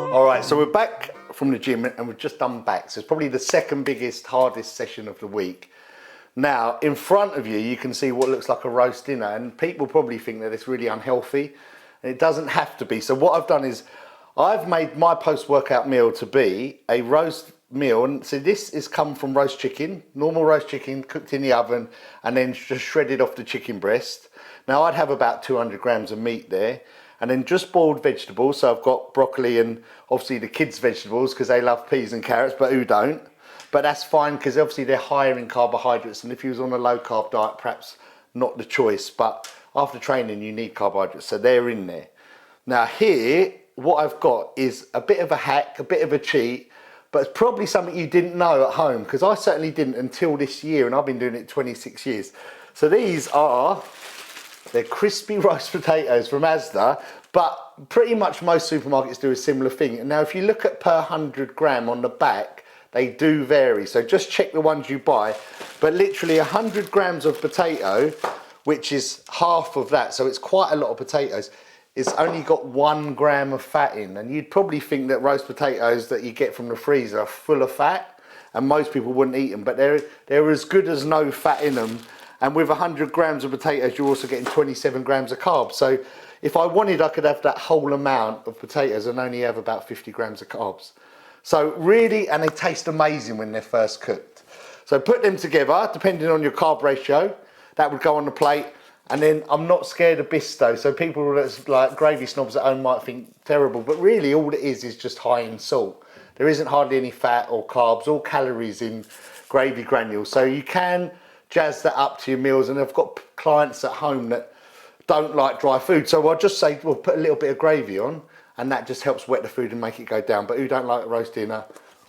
Alright, so we're back from the gym and we've just done backs. It's probably the second biggest, hardest session of the week. Now, in front of you, you can see what looks like a roast dinner, and people probably think that it's really unhealthy, and it doesn't have to be. So what I've done is, I've made my post-workout meal to be a roast meal, and so this is come from roast chicken, normal roast chicken cooked in the oven, and then just shredded off the chicken breast. Now, I'd have about 200 grams of meat there, and then just boiled vegetables. So I've got broccoli and obviously the kids' vegetables because they love peas and carrots, but who don't? But that's fine because obviously they're higher in carbohydrates, and if you was on a low carb diet, perhaps not the choice, but after training you need carbohydrates, so they're in there. Now here, what I've got is a bit of a hack, a bit of a cheat, but it's probably something you didn't know at home, because I certainly didn't until this year, and I've been doing it 26 years. So they're crispy roast potatoes from Asda, but pretty much most supermarkets do a similar thing. And now if you look at per 100 gram on the back, they do vary. So just check the ones you buy, but literally 100 grams of potato, which is half of that, so it's quite a lot of potatoes, it's only got 1 gram of fat in. And you'd probably think that roast potatoes that you get from the freezer are full of fat, and most people wouldn't eat them, but they're as good as no fat in them. And with 100 grams of potatoes, you're also getting 27 grams of carbs. So if I wanted, I could have that whole amount of potatoes and only have about 50 grams of carbs. So really, and they taste amazing when they're first cooked. So put them together, depending on your carb ratio, that would go on the plate. And then I'm not scared of Bisto. So people that's like gravy snobs at home might think terrible, but really all it is just high in salt. There isn't hardly any fat or carbs or calories in gravy granules. So you can jazz that up to your meals, and I've got clients at home that don't like dry food, so I'll just say, we'll put a little bit of gravy on, and that just helps wet the food and make it go down. But who don't like a roast dinner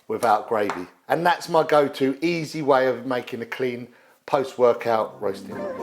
without gravy? And that's my go-to easy way of making a clean post-workout roast dinner.